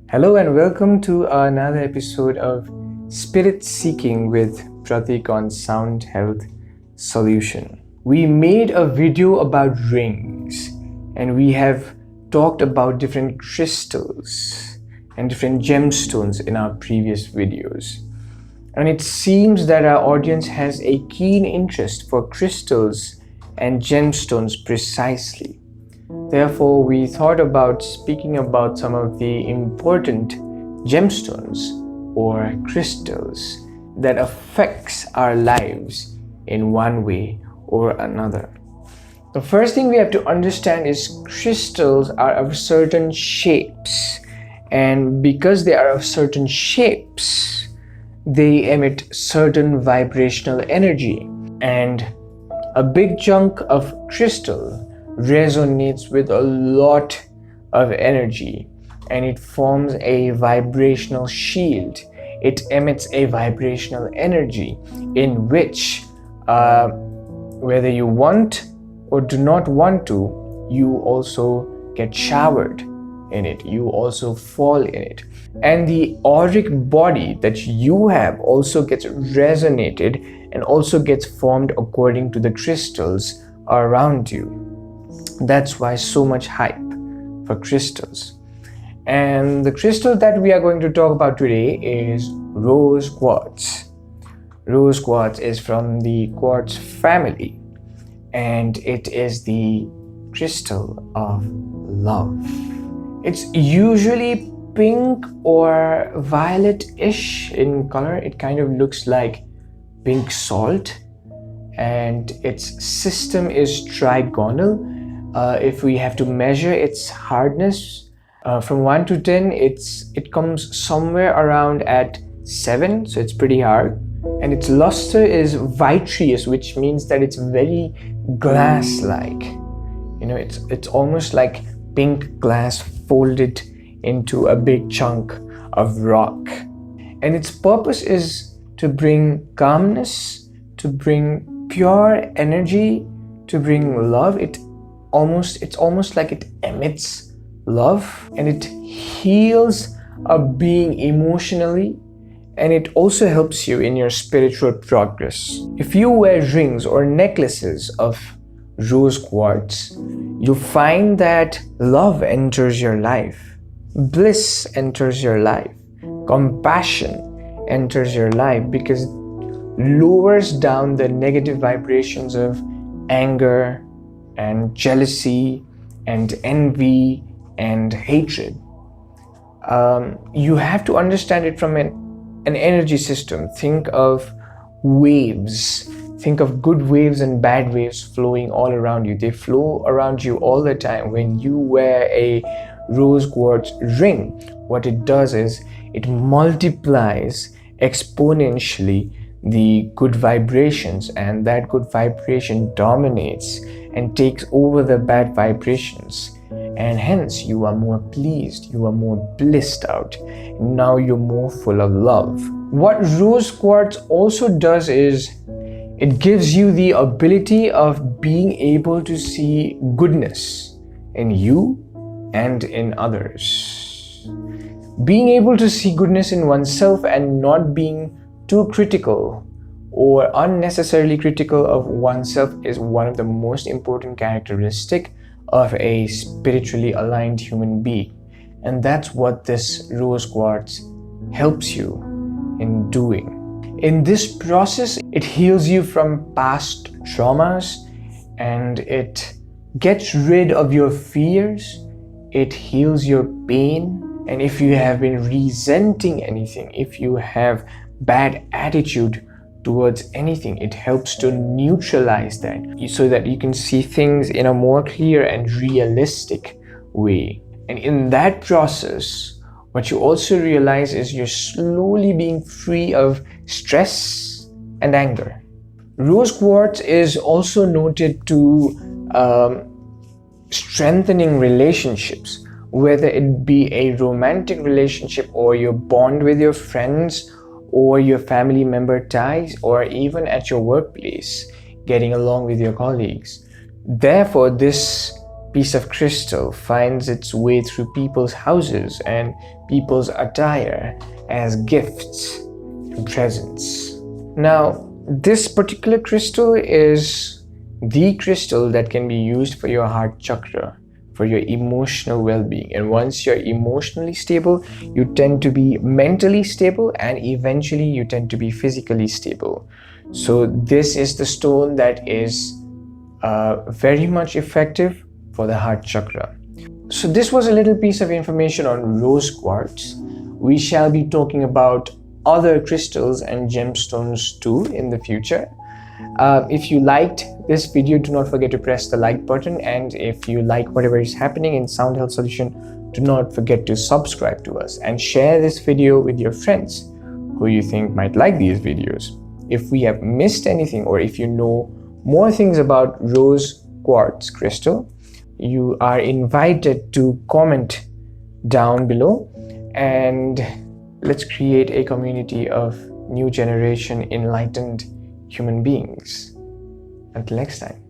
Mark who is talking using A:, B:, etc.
A: Hello and welcome to another episode of Spirit Seeking with Pratick on Sound Health Solution. We made a video about rings and we have talked about different crystals and different gemstones in our previous videos. And it seems that our audience has a keen interest for crystals and gemstones precisely. Therefore, we thought about speaking about some of the important gemstones or crystals that affects our lives in one way or another. The first thing we have to understand is crystals are of certain shapes, and because they are of certain shapes, they emit certain vibrational energy, and a big chunk of crystal resonates with a lot of energy and it forms a vibrational shield. It emits a vibrational energy in which whether you want or do not want to, you also get showered in it, you also fall in it, and the auric body that you have also gets resonated and also gets formed according to the crystals around you. That's why so much hype for crystals. And the crystal that we are going to talk about today is rose quartz. Rose quartz is from the quartz family, and it is the crystal of love. It's usually pink or violet-ish in color. It kind of looks like pink salt, and its system is trigonal. If we have to measure its hardness from 1 to 10, it comes somewhere around at 7, so it's pretty hard. And its luster is vitreous, which means that it's very glass-like. You know, it's almost like pink glass folded into a big chunk of rock. And its purpose is to bring calmness, to bring pure energy, to bring love. It's almost like it emits love, and it heals a being emotionally, and it also helps you in your spiritual progress. If you wear rings or necklaces of rose quartz, you'll find that love enters your life, bliss enters your life, compassion enters your life, because it lowers down the negative vibrations of anger and jealousy and envy and hatred. You have to understand it from an energy system. Think of waves. Think of good waves and bad waves flowing all around you. They flow around you all the time. When you wear a rose quartz ring, what it does is it multiplies exponentially the good vibrations, and that good vibration dominates and takes over the bad vibrations, and hence you are more pleased, you are more blissed out. Now you're more full of love. What rose quartz also does is it gives you the ability of being able to see goodness in you and in others. Being able to see goodness in oneself and not being too critical or unnecessarily critical of oneself is one of the most important characteristics of a spiritually aligned human being. And that's what this rose quartz helps you in doing. In this process, it heals you from past traumas, and it gets rid of your fears, it heals your pain, and if you have been resenting anything, if you have bad attitude towards anything, it helps to neutralize that so that you can see things in a more clear and realistic way. And in that process, what you also realize is you're slowly being free of stress and anger. Rose quartz is also noted to strengthening relationships, whether it be a romantic relationship or your bond with your friends or your family member ties, or even at your workplace, getting along with your colleagues. Therefore, this piece of crystal finds its way through people's houses and people's attire as gifts and presents. Now, this particular crystal is the crystal that can be used for your heart chakra, for your emotional well-being. And once you're emotionally stable, you tend to be mentally stable, and eventually you tend to be physically stable. So this is the stone that is very much effective for the heart chakra. So this was a little piece of information on rose quartz. We shall be talking about other crystals and gemstones too in the future. If you liked this video, do not forget to press the like button, and if you like whatever is happening in Sound Health Solution, do not forget to subscribe to us and share this video with your friends who you think might like these videos. If we have missed anything, or if you know more things about rose quartz crystal, you are invited to comment down below, and let's create a community of new generation enlightened human beings. Until next time.